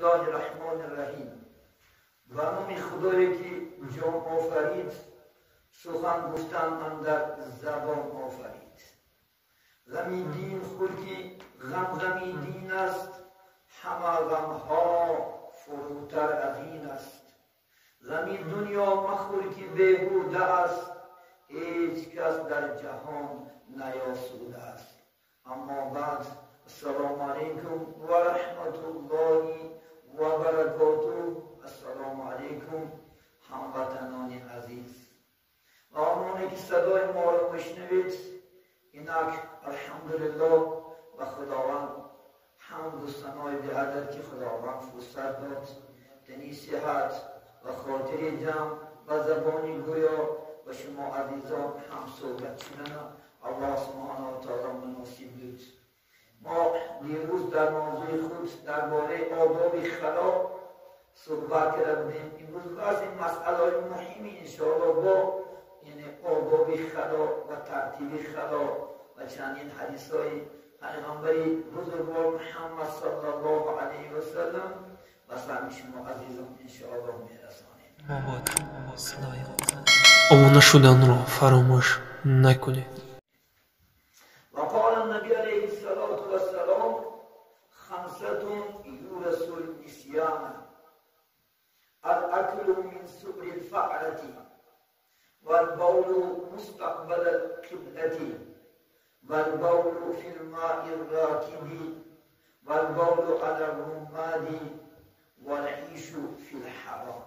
الله الرحمن الرحیم. و نام خدایی که جان آفرید، سخن گفتن اندر زبان آفرید. غمی دین خودی غمی دین است، همه غمها فروتر از این است. غمی دنیا مخور که بیهوده است، هیچ کس در جهان نیاسوده است. اما بعد، السلام علیکم و رحمت الله و برکاته. السلام علیکم هموطنان عزیز و آنانی که صدای ما را میشنوید. اینک الحمدلله و خداوند حمد و ثنای به عدد که خداوند فرصت داد دنی صحت و خاطر جمع و زبانی گویا و شما عزیزان هم صحبت شدن الله سبحانه و تعالی مناسب بود. ما دیروز در موضوع خود درباره آداب خلا صحبت کردیم. امروز از این مسئله مهمی انشاءالله با یعنی آداب خلا و ترتیب خلا و چندین حدیث های پیغمبری بزرگوار محمد صلی الله علیه و سلم و سلام شما عزیزان انشاءالله میرسانیم. ما صدای آمانه شدن را فراموش نکنید. وقال النبی علیه السلام خمسة یورث النسیان: الاكل من سبر الفأرة، والبول مستقبل القبلة، والبول في الماء الراكد، والبول على الرماد، والعيش في الحرام.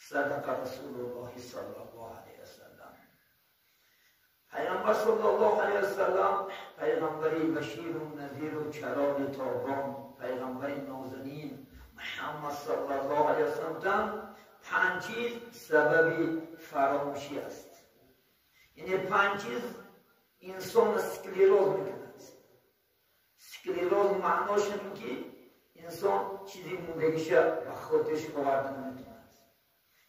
صدق رسول الله صلی الله علیه وسلم. پیامبر صلی الله علیه وسلم پیغمبری بشیر و نذیر و چراغ تابان، پیغمبری نازنین محمد صلی الله علیه وسلم 5 چیز سبب فراموشی است. یعنی 5 چیز انسان سکلیروز میکند. سکلیروز معناش اینه که انسان چیزی موندگیشه و خودش باور نمیتونه.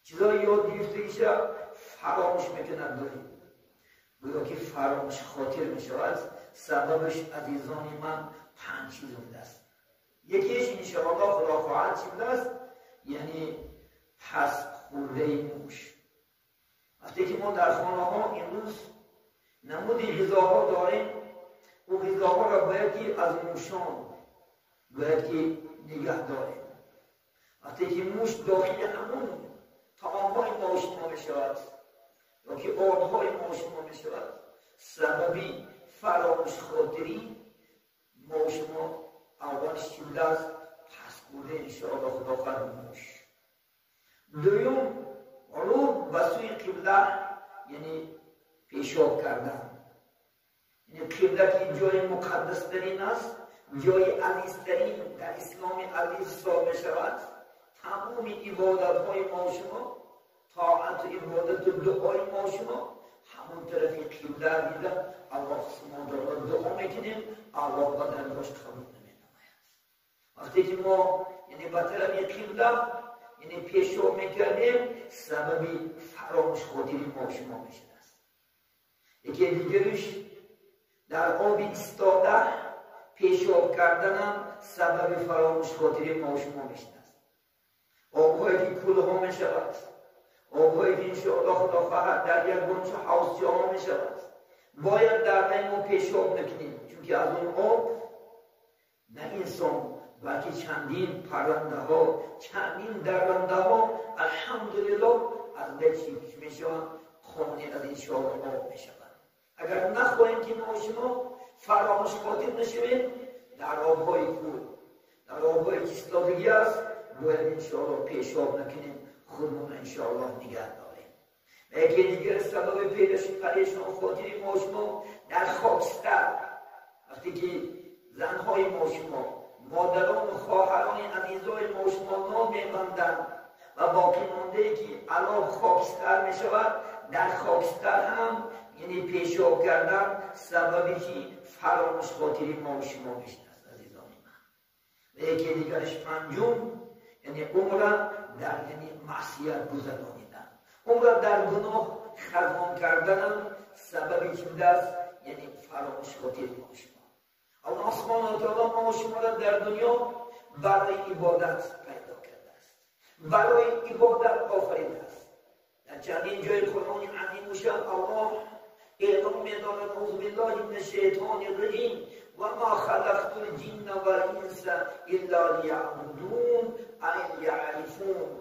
چیزایی یاد گرفتگیشه فراموش میکند داریم. گویا که فراموش خاطر میشود. سببش عزیزان من 5 چیز بوده است. یکیش انشاءالله خدا خواهد چی بوده است؟ یعنی پس خورده موش. وقتی که ما در خانه ها امروز نمودی غذاها داریم، او غذاها را باید که از موشان باید که نگه داریم. وقتی که موش داخل همون طعامهای ما شما می شود یا که آبهای ما شما می شود، سببی فراموش خاطری ما شما اولش چی بوده است؟ پس خورده انشاءالله خدا فراموش. دوم رو به سوی قبله، یعنی پیشاب کردن. یعنی قبله که جای مقدس ترین است، جای عزیز ترین در اسلام عزیز حساب می شود. تمام عبادت های ما شما، طاعت و عبادت و دعای ما شما همون طرفی قبله دیده الله سبحانه و تعالی دعا میکنیم، الله با درگاهش قبول نماید. وقتی که ما یعنی به طرف قبله یعنی پیشاب میکردیم، سببی فراموش خاطری ما شما میشد است. یکی دیگرش در آب ایستاده پیشاب کردنم سبب فراموش خاطری ما شما میشد است. آبهایی که کوله ها میشود، آبهایی که انشاءالله خدا خواهد در یک گنچه حوض جا میشود، باید در ما پیشاب نکنیم، چون که از اون آب نه انسان بلکه چندین پرنده ها، چندین درنده ها الحمدلله از بچی میشوند، خانه از انشاءالله آب میشوند. اگر نخواهیم که ما شما فراموش خاطر نشویم، در آبهای کور، در آبهای ایستادگی است، باید انشاءالله پیشاب نکنیم، خودمون انشاءالله نگه داریم. و یکی دیگر سبب پریشان خاطری ما شما در خاکستر، وقتی که زنهای ما شما، مادران و خواهران عزیزای ما شما نام میبندند و باقی مانده که علاوه خاکستر میشود، در خاکستر هم یعنی پیشاب کردن سببی که فراموش خاطری ما شما میشد عزیزان من. و یکی دیگرش پنجم یعنی عمر در یعنی معصیت گذرانیدن، عمر در گناه خزان کردن سببی که بوده است یعنی فراموش خاطری ما شما. الله سبحانه و تعالی ما شما را در دنیا برای عبادت پیدا کرده است، برای عبادت آفریده است. در چندین جای قرآن عظیم و شان الله اعلام می‌دارد اعوذ بالله من الشیطان الرجیم و ما خلقت الجن والانس الا لیعبدون ای یعرفون.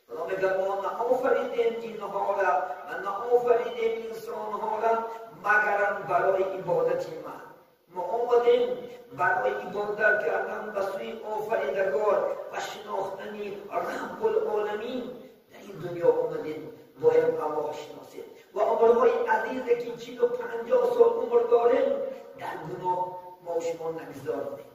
خدا میگه ما نآفریدیم جنها را و نآفریدیم انسانها را مگر برای عبادت من. ما آمدیم برای عبادت کردن به سوی آفریدگار و شناختنی رب العالمین. در این دنیا آمدیم باید الله شناسیم و عمرهای عزیزی که 40 و 50 سال عمر داریم در گناه ما شما نگذاریم،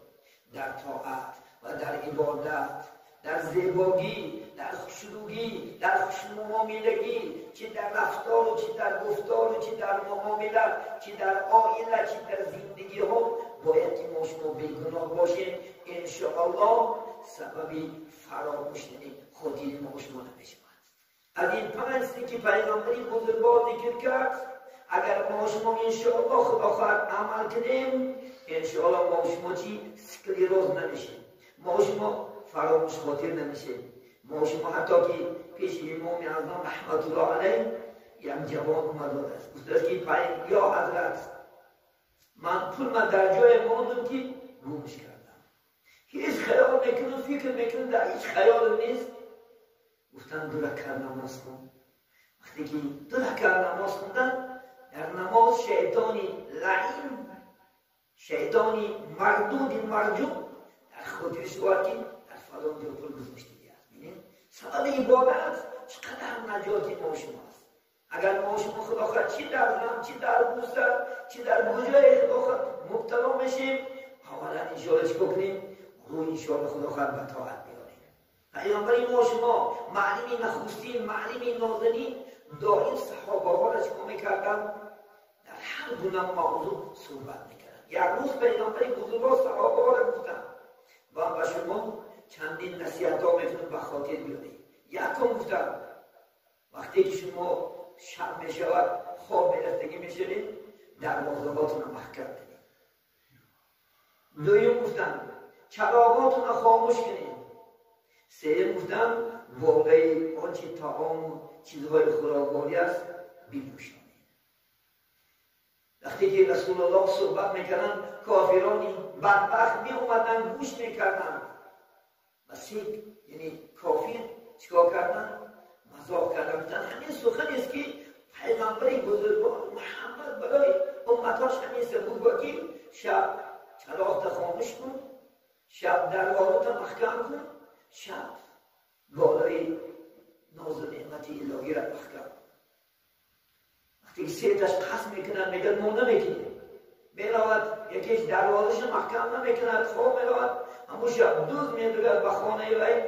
در طاعت و در عبادت، در زیبایی، در خوشرویی، در خوشمعاملگی، چه در رفتار و چه در گفتار و چه در معاملت، چه در عائله، چه در زندگی ها باید که ما شما بیگناه باشیم. انشاءالله سببی فراموشی خودی ما شما نمیشود. از این 5 که پیغمبری بزرگوار ذکر کرد، اگر ما شما انشاءالله خدا خواهد عمل کنیم، انشاءالله ما شما چی سکلیروز نمیشیم، ما شما فراموش خاطر نمیشیم. ما شما حتی که پیش امام اعظم رحمت الله علیه یک جوان اومده است، گفته که یا حضرت من پول در جای ماندم که گمش کردم، هیچ خیال میکنم، فکر میکنم، در هیچ خیال نیست. گفتن 2 رکعت نماز کن. وقتی که 2 رکعت نماز خوندن، در نماز شیطانی لعین، شیطانی مردود مرجوع در خودش وارد در فلان جو پول گذاشته است. ببینید سبب عبادت چقدر نجاتی ما شماست. اگر ما شما خدا خواهد چی در غم، چی در غصه، چی در گوجه خدا خواهد مبتلا میشیم، اولا انشاءالله چی بکنیم؟ روی انشاءالله خدا خواهد به طاعت بیاریم. پیامبر ما شما معلمی نخستین، معلمی نازنین دائم صحابه ها را چکار میکردن؟ در هر گونه موضوع صحبت میکردن. یک روز پیامبر بزرگوار صحابه ها را گفتن و به شما چندین نصیحت ها میتونم به خاطر بیاریم. یکم گفتن وقتی که شما شب میشود خواب گرفتگی میشوید، دروازه‌هاتون را محکم کنید. دویم گفتن چراغاتون را خاموش کنید. سوم گفتن بالای آنچه طعام چیزهای خوراکواری است بپوشانید. وقتی که رسول الله صحبت میکردن، کافرانی بدبخت می اومدن گوش میکردن و یعنی کافر چیکار کردن؟ مزاح کردن. گفتن همین سخن است که پیغمبر بزرگوار محمد برای امتاش همین سبب بود که شب چراغ خاموش کن، شب دروازه محکم کن، شب بالای ناز و نعمت الهی را محکم. وقتی که سیدش قصد میکنن میگن ما نمیکنیم، میرود یکیش دروازش محکم نمیکند، خواب میرود همون شب دوز میدوید به خانه وی،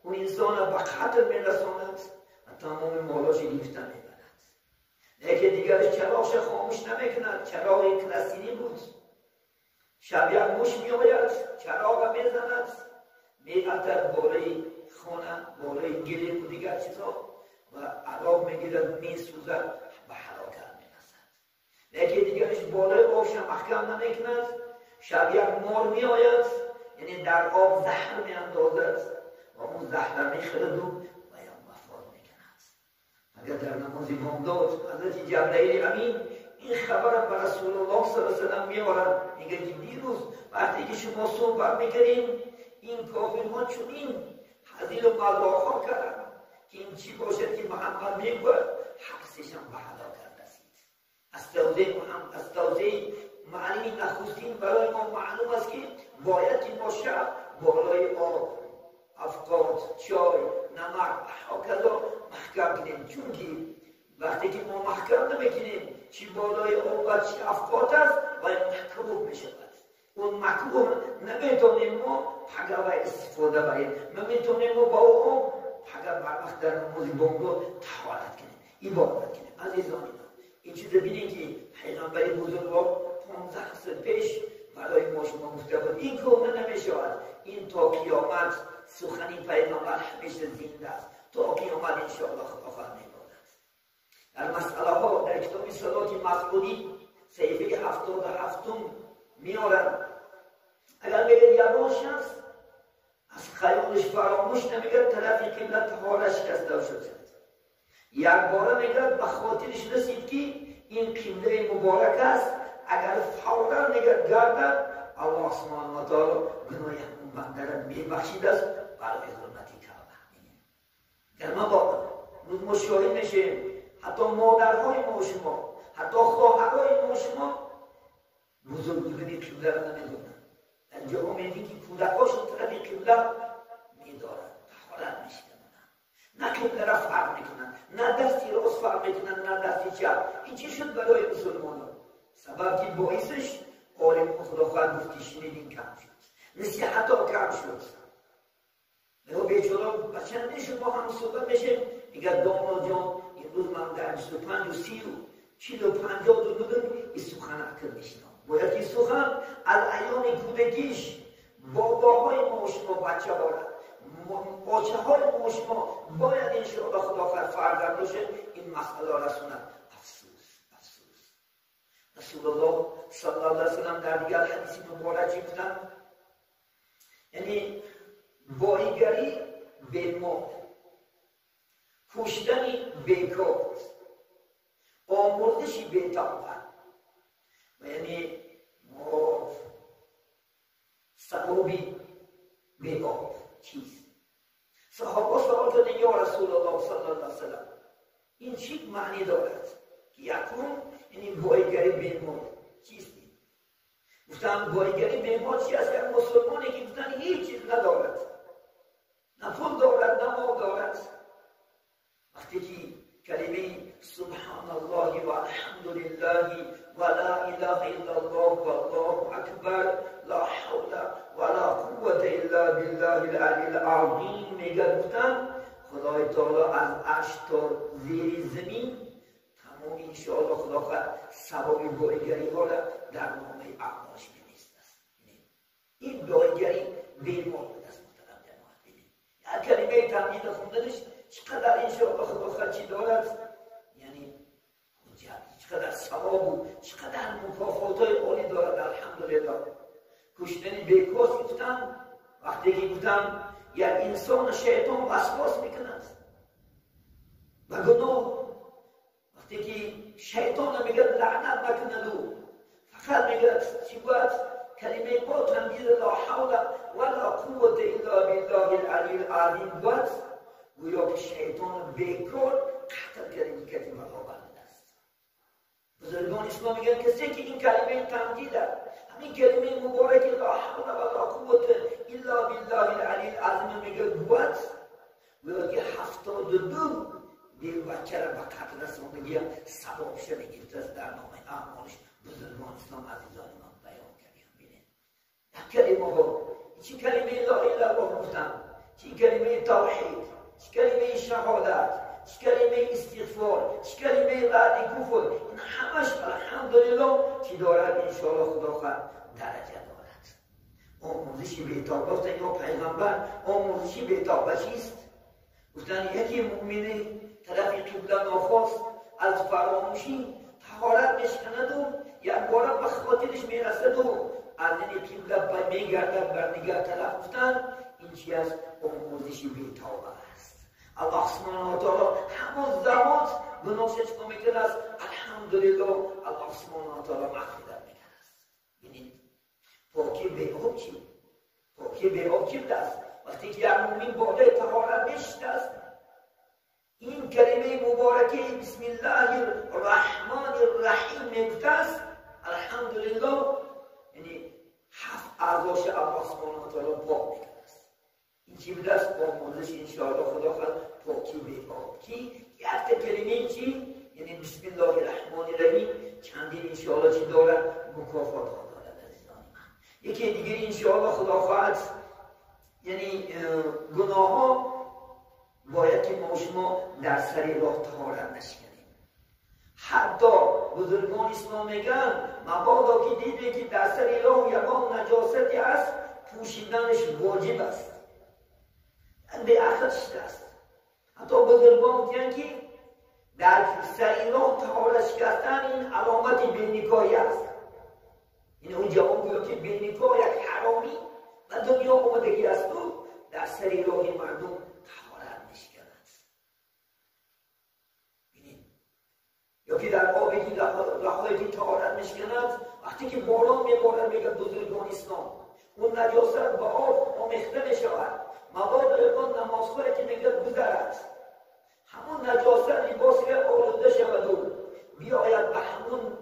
اون انسان به قتل میرساند و تمام مالاش گرفته میبرد. یکی دیگرش چراغش خاموش نمیکند، چراغ کلاسینی بود، شب یک موش میآید چراغ میزند، می‌آتد بالای خانه، بالای گلی و دیگر چیزا و عذاب میگیرد، میسوزد، به هلاکت میرسد. یکی دیگرش بالای آبش محکم نمیکند، شب یک مار میآید، یعنی در آب زهر میاندازد و اون زهر میخورد و وفات میکند. اگر در نماز بامداد حضرت جبرئیل امین این خبر به رسول الله صلی الله علیه و سلم میآورد، میگه که دیروز وقتی که شما صحبت میکردین این کافرها چنین حضیل و مذاق کردن که این چی باشد که محمد میگوید حبسش هم به هلاکت رسید. از توضیح معلمی نخستین برای ما معلوم است که باید که ما شب بالای آب، افقاد، چای، نمک هکذا محکم کنیم، چون که وقتی که ما محکم نمیکنیم چی بالای آب و چی افقاد است باید مکروه میشود. اون مکروه نمیتونیم ما پگه و استفاده بریم، نمیتونیم ما با اون پگه بر وقت در نماز بامداد طهارت کنیم، عبادت کنیم. عزیزان این چیز ببینید که پیغمبر بزرگوار 15 سال پیش برای ما شما گفته بود این کار نمیشود. این تا قیامت سخنی پیغمبر همیشه زنده است، تا قیامت انشاءالله خدا خواهد می‌باشد. در مسئله ها در کتاب صلات مسعودی صحیفه 77 میارن، اگر میگه یوان شخص از خیالش فراموش نمیگرد طرف قبله طهارت شکسته شد. یک بار میگرد به خاطرش رسید که این قبله مبارک است، اگر فورا نگرد گردد الله سبحانه و تعالی گناه اون بنده را میبخشید است برای حرمت کعبه. در ما با ما شاهد میشیم، حتی مادرهای ما شما، حتی خواهرهای ما شما بزرگ بودن قبله را نمیدونن. در جاها میدین که کودکاشون طرف قبله میدارن، طهارت میشکنن، نه قبله را فرق میکنن، نه دستی راست فرق میکنن، نه دستی چپ. این چی شد برای مسلمانان؟ سبب که باعثش عالم خدا خواهد گفتی شنیدین کم شد، نصیحت ها کم شد. یا بیچارا بچنده شما هم صحبت میشه، میگه داماد جان امروز من در 25 و 30 و 40 و 50 و 90 این سخن اکر میشنم. باید این سخن از ایام کودکیش باباهای ما شما بچه بارد، بچه های ما شما باید انشاءالله خدا خواهد فرزند باشه این مسئله رسونن. افسوس رسول الله صلی الله علیه وسلم در دیگر حدیث مبارکی بودن، یعنی بایگری به مال، کشتنی بیکار، آمرزشی بی‌طاقت، و یعنی ثوابی بی آب چیست؟ صحابه سوال کردن یا رسول الله صلی الله علیه وسلم این چی معنی دارد که یکون یعنی بایگری به مال چیست؟ گفتن بایگری به مال چی است؟ یک مسلمانی که گفتن هیچ چیز ندارد، نه پول دارد نه مال دارد، وقتی که کلمه سبحان الله و الحمد لله و لا اله الا الله و الله اکبر لا حول ولا قوة الا بالله العلی العظیم میگه، گفتن خدای تعالی از عرش تا زیر زمین تمام انشاءالله خدا خواهد ثواب بایگری ها را در نامه اعمالش بنویسد. این بایگری بی‌مال بود است محترم جماعت. ببینید یک کلمه تمجید خوندنش چقدر انشاءالله خدا خواهد چی دارد، یعنی چقدر ثواب و چقدر مکافات‌های عالی دارد. الحمدلله. کشتن بیکاس گفتن وقتی که گفتن یک انسان شیطان وسواس میکند و گناه، وقتی که شیطان میگه لعنت نکند و فقط میگه چی باید کلمه با تمجید لا حول ولا قوة الا بالله العلی العظیم باید، گویا که شیطان بیکار قتل کردن کلمه را برده است. بزرگان اسلام میگن کسی که این کلمه تمجید همین کلمه مبارک لا حول ولا قوة الا بالله العلی العظیم میگه گوید، گویا که 72 دیر بچه را به قتل رساندگی ثواب شده گرفته است در نام اعمالش. بزرگان اسلام عزیزان من بیان کردیم. ببینید یک کلمه ها، چی کلمه لا اله الا الله گفتن، چی کلمه توحید، چی کلمه شهادت، چی کلمه استغفار، چی کلمه رد کفر، این همش الحمدلله چی دارد انشاءالله خدا خواهد درجه دارد. آموزشی بی‌طاقت. گفتن یا پیغمبر آموزشی بی‌طاقت چیست؟ گفتن یکی مؤمنه طرف قبله ناخواست از فراموشی طهارت میشکند و یک بار به خاطرش میرسد و از این قبله میگردد بر دیگر طرف. گفتن این چی است؟ آموزشی بی‌طاقت است. الله سبحانه و تعالی همون زمان گناهش چکار میکنه است؟ الحمدلله الله سبحانه و تعالی مغفرت میکنه است. ببینید پاکی به آب چی؟ پاکی به آب چی است؟ وقتی که یک مومن بالای طهارت نشسته است، این کلمه مبارکه بسم الله الرحمن الرحیم میگفته است، الحمدلله یعنی 7 اعضاش الله سبحانه و تعالی پاک میکنه است. این چی بوده است؟ آموزش انشاءالله خدا خواهد پاکی به آب. کی یک کلمه چی؟ یعنی بسم الله الرحمن الرحیم چندین انشاءالله چی دارد؟ مکافات ها دارد عزیزان من. یکی دیگه انشاءالله خدا خواهد یعنی گناه ها باید که ما شما در سر راه طهارت نشکنیم. حتی بزرگان اسلام میگن مبادا که دیده که در سر راه یکان نجاستی است پوشیدنش واجب است، به اخرش است. حتی بزرگان میگن که در سر راه طهارت شکستن این علامت بینکاری است. این اون جواب گویا که بینکار یک حرامی و دنیا آمدگی است و در سری راه مردم طهارت میشکند. یا که در آبی که رهایی طهارت میشکند، وقتی که باران میبارد میگه بزرگان اسلام اون نجاست به آب آمیخته میشود، مبادا نمازخوری که میگه گذرد، همون نجاست لباسی که آلوده شود و بیاید به همون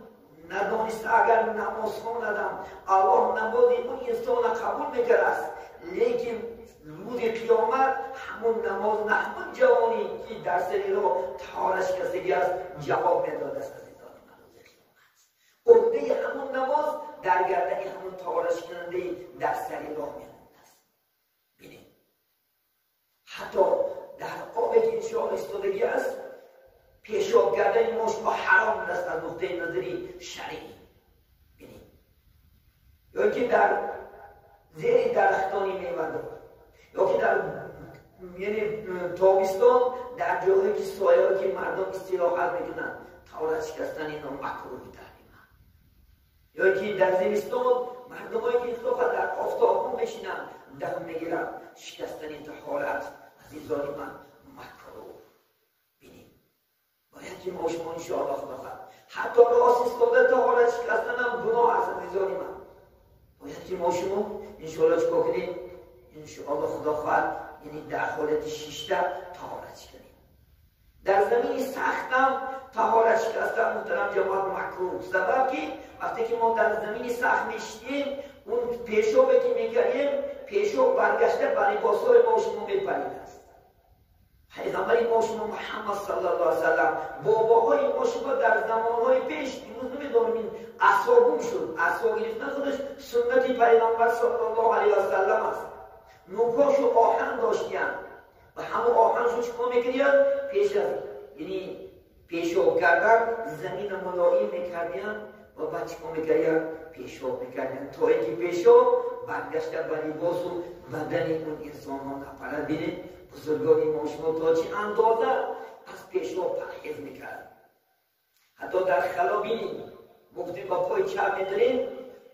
ندانسته اگر نماز خواندم الله نمازی اون انسان قبول میکرد، لیکن روز قیامت همون نماز نه همون جوانی که در سری رو طهارت شکستگی است جواب میداد است. عهده همون نماز در گردن همون طهارت شکننده در سری راه میموند است. ببینید حتی در آبی که انشاءالله استادگی است پیشاب کردن مشت حرام است از نقطه نظری شرعی. ببینید یا که در زیر درختانی میوه دارد، یا که در یعنی تابستان در جاهایی که سایه‌ای که مردم استراحت میکنن طهارت شکستن اینا مکروه تحریمه، یا که در زمستان مردمایی که فقط در آفتاب میشینن دم میگیرن شکستن طهارت عزیزان من مکروه. ببینید باید که ما شما انشاءالله خدا حتی راست استاده طهارت شکستن هم گناه است عزیزان من. باید که ما شما انشاءالله چکا کنیم انشاءالله خدا خواهد یعنی در حالت شیشته طهارت کنیم. در زمین سخت هم طهارت شکستن محترم جماعت مکروه، سبب که وقتی که ما در زمین سخت میشتیم اون پیشابی که میکنیم پیشاب برگشته برای لباسای ما شما میپرید است. پیغمبر ما شما محمد صلی الله علیه وسلم باباهای ما شما در زمانهای پیش امروز نمیدونم این اصابون شد، اصاب گرفتن خودش سنت پیغمبر صلی الله علیه وسلم است. نوکاشو آهن داشتیم و همه آهنشو چکا میکردیم پیش از یعنی پیشاب کردن زمین ملائم میکردیم و بعد چکا میکردیم پیشاب میکردیم تا اینکه پیشاب برگشته به لباس و بدن اون انسان ها نپرد. بینید بزرگانی ما شما تا چه اندازه از پیشاب پرهیز میکرد. حتی در خلا بینید گفتیم با پای چپ میداریم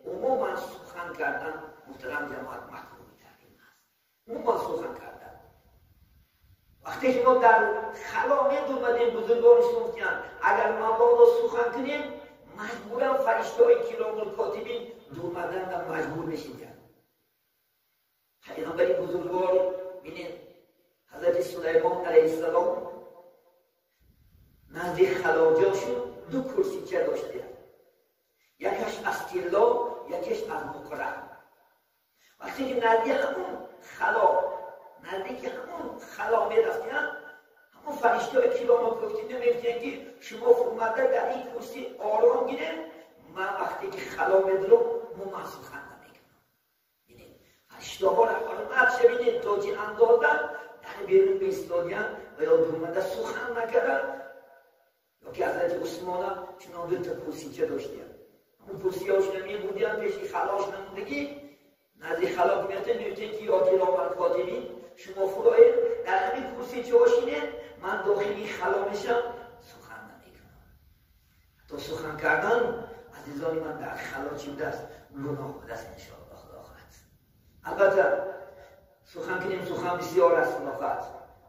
عموما سخن کردن محترم جماعت مکروه تحریم است. عموما سخن کردن وقتی که ما در خلا میدومدیم بزرگان اسلام اگر مبادا سخن کنیم مجبورا فرشته های کرام الکاتبین دومدن و مجبور میشیدن. پیغمبر بزرگوار بینید حضرت سلیمان علیه السلام نزد خلاجاشون دو کرسی چه داشته، یکیش از طلا یکیش از مقره. وقتی که نزدیک همون خلا میرفتن همون فرشته های کرام الکاتبین میگفتن که شما فرموده در این کرسی آرام گیرین، من وقتی که خلا میدارم من سخن نمیکنم. ببینید فرشته ها را حرمت شبینید تا چه اندازه در بیرون بیستادیم و یا دومده سخن نکردن. یا که حضرت عثمان چنان دو تا کرسیچه داشتیم، همون کرسی هاشون میبودیم پیش خلاش نمودگی نزد خلا میگفتن که یا کرام الکاتبین شما فرایید در همین کرسیچه هاشینه من داخلی خلا میشم سخن نمیکنم. تا سخن کردن عزیزان من در خلا چی بوده است؟ گناه بوده است انشاءالله خدا خواهد. البته سخن کنیم سخن بسیار است خدا خواهد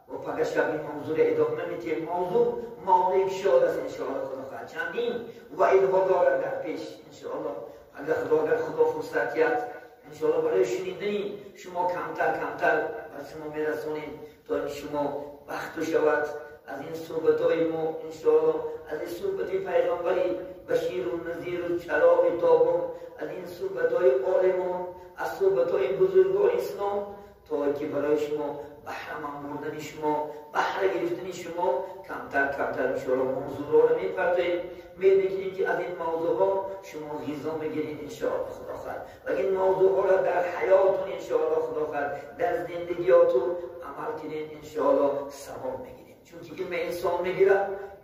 و پگه شب این موضوع را ادامه میتیم. موضوع شاد است انشاءالله خدا خواهد. چندین وعیدها دارد در پیش انشاءالله اگر خدا فرصت کرد انشاءالله برای شنیدن شما کمتر بر شما میرسونیم تا شما وقت شود از این صحبتهای ما انشاءالله از این صحبت پیغمبری بشیر و نذیر و چراغ تابان از این صحبتهای عالمان از صحبتهای بزرگان اسلام تا که برای شما بهره بردن شما بهره گرفتن شما کمتر انشاءالله موضوع را میپردازیم. می‌بینید که از این موضوع ها شما غذا میگیرید انشاءالله خدا خواهد و این موضوع ها را در حیاتون انشاءالله خدا خواهد در زندگیاتون عمل کنید انشاءالله ثواب میگیرید. چون که علم انسان میگیره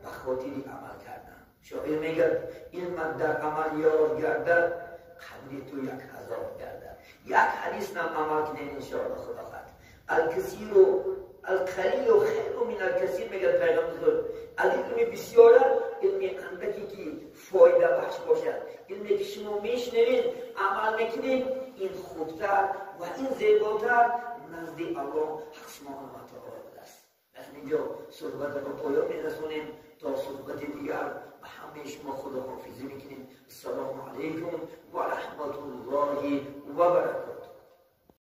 به خاطر عمل کردن. شاعر میگه علم در عمل یار گردد قدر تو 1000 گردد. یک حدیث نام عمل کنید انشاءالله خدا خواهد. الکثیر و القلیل و خیر من الکثیر میگه پیغمبر. از علم بسیاره علم اندکی که فایده بخش باشد، علمی که شما میشنوید عمل میکنید این خوبتر و این زیباتر نزد الله سبحانه و تعالی است. از اینجا صحبت رو پایان میرسونیم تا صحبت دیگر و همه شما خداحافظی میکنیم. السلام علیکم و رحمت الله و برکاته.